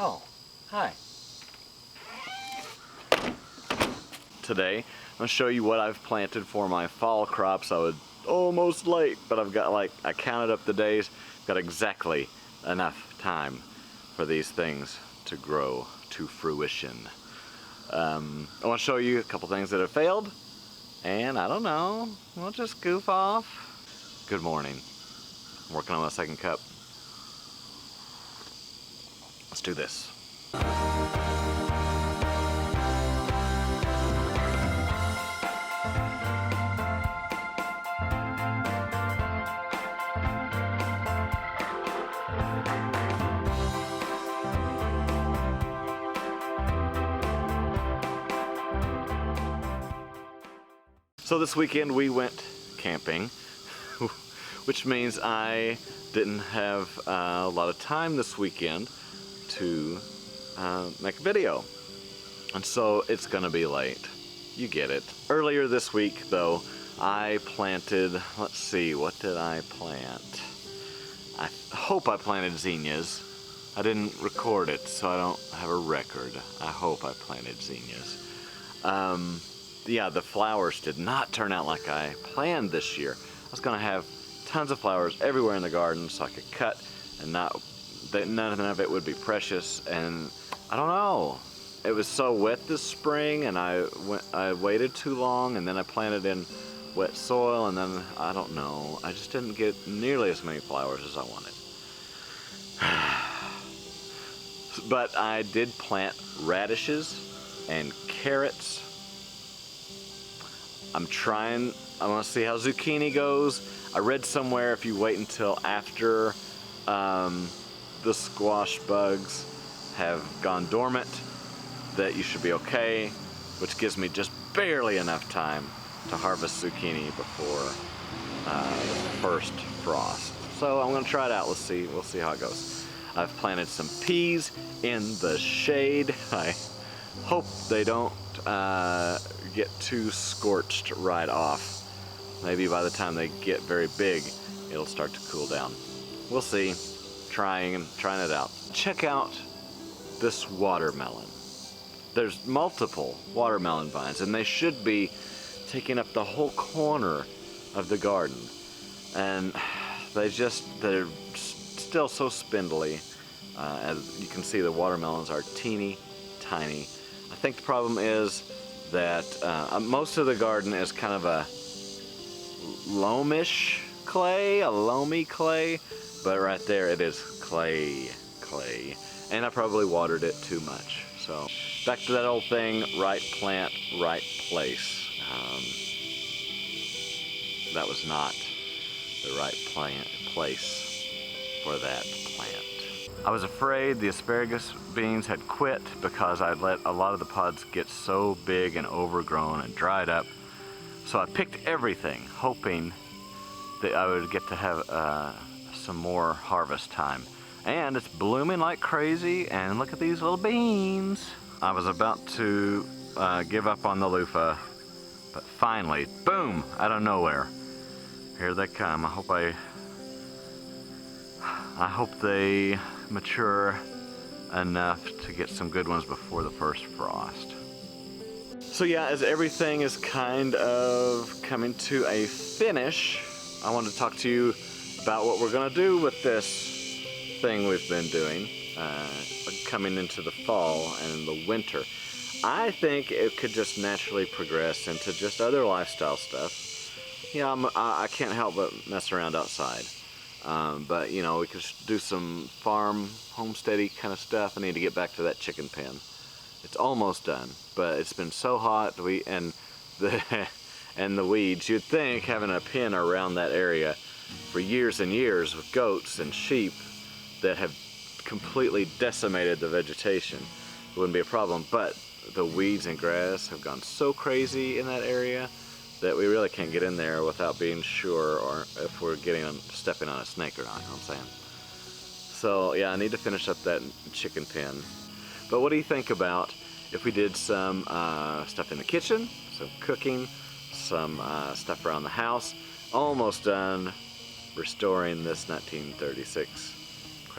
Oh, hi. Today, I'm going to show you what I've planted for my fall crops. I was almost late, but I've got I counted up the days, got exactly enough time for these things to grow to fruition. I want to show you a couple things that have failed, and I don't know, we'll just goof off. Good morning. I'm working on my second cup. Let's do this. So this weekend we went camping, which means I didn't have a lot of time this weekend to make a video. And so it's gonna be late. You get it. Earlier this week though, I planted, let's see, what did I plant? I hope I planted zinnias. I didn't record it, so I don't have a record. I hope I planted zinnias. Yeah, the flowers did not turn out like I planned this year. I was gonna have tons of flowers everywhere in the garden so I could cut and none of it would be precious, and I don't know. It was so wet this spring and I waited too long, and then I planted in wet soil, and then I don't know. I just didn't get nearly as many flowers as I wanted. But I did plant radishes and carrots. I want to see how zucchini goes. I read somewhere if you wait until after the squash bugs have gone dormant that you should be okay, which gives me just barely enough time to harvest zucchini before the first frost. So I'm gonna try it out. We'll see how it goes. I've planted some peas in the shade. I hope they don't get too scorched right off. Maybe by the time they get very big, it'll start to cool down. We'll see. Trying it out. Check out this watermelon. There's multiple watermelon vines, and they should be taking up the whole corner of the garden. And they're still so spindly. As you can see, the watermelons are teeny tiny. I think the problem is that most of the garden is kind of a loamish clay, a loamy clay, but right there it is clay. And I probably watered it too much. So back to that old thing, right plant, right place. That was not the right place for that plant. I was afraid the asparagus beans had quit because I'd let a lot of the pods get so big and overgrown and dried up. So I picked everything, hoping that I would get to have some more harvest time. And it's blooming like crazy, and look at these little beans. I was about to give up on the loofah, but finally, boom, out of nowhere. Here they come. I hope they mature enough to get some good ones before the first frost. So yeah, as everything is kind of coming to a finish, I wanted to talk to you about what we're gonna do with this thing we've been doing coming into the fall and the winter. I think it could just naturally progress into just other lifestyle stuff. You know, I can't help but mess around outside. But you know, we could do some farm, homesteady kind of stuff. I need to get back to that chicken pen. It's almost done, but it's been so hot. And the weeds. You'd think having a pen around that area for years and years with goats and sheep that have completely decimated the vegetation wouldn't be a problem. But the weeds and grass have gone so crazy in that area that we really can't get in there without being sure or if we're stepping on a snake or not, you know what I'm saying? So yeah, I need to finish up that chicken pen. But what do you think about if we did some stuff in the kitchen, some cooking, some stuff around the house? Almost done restoring this 1936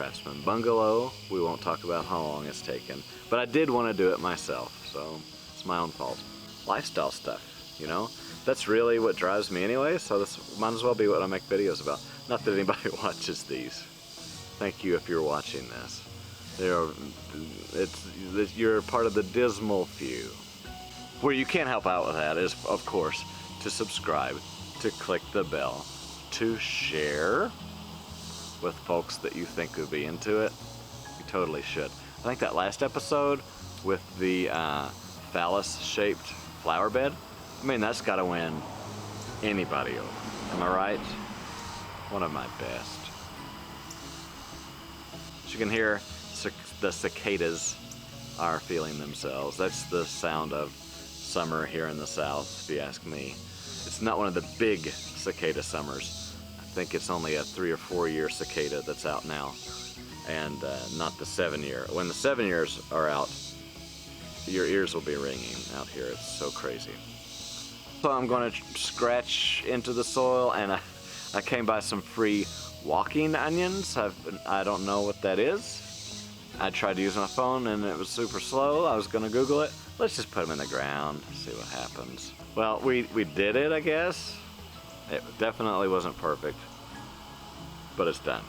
Craftsman Bungalow. We won't talk about how long it's taken, but I did want to do it myself, so it's my own fault. Lifestyle stuff, you know? That's really what drives me anyway, so this might as well be what I make videos about. Not that anybody watches these. Thank you if you're watching this. You're part of the dismal few. Where you can help out with that is, of course, to subscribe, to click the bell, to share with folks that you think would be into it. You totally should. I think that last episode with the phallus-shaped flower bed, I mean, that's got to win anybody over. Am I right? One of my best. As you can hear, the cicadas are feeling themselves. That's the sound of summer here in the south, if you ask me. It's not one of the big cicada summers. I think it's only a 3 or 4 year cicada that's out now, and not the 7 year. When the 7 years are out, your ears will be ringing out here. It's so crazy. So I'm going to scratch into the soil, and I came by some free walking onions. I don't know what that is. I tried to use my phone and it was super slow. I was going to Google it. Let's just put them in the ground, see what happens. Well, we did it, I guess. It definitely wasn't perfect, but it's done.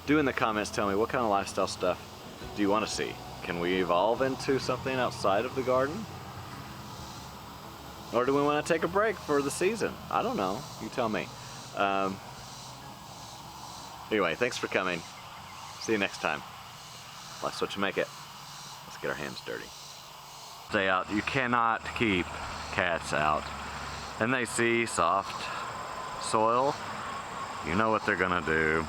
Do in the comments, tell me what kind of lifestyle stuff do you want to see? Can we evolve into something outside of the garden? Or do we want to take a break for the season? I don't know. You tell me. Anyway, thanks for coming. See you next time. Life's what you make it. Let's get our hands dirty. Stay out. You cannot keep cats out. And they see soft soil. You know what they're gonna do.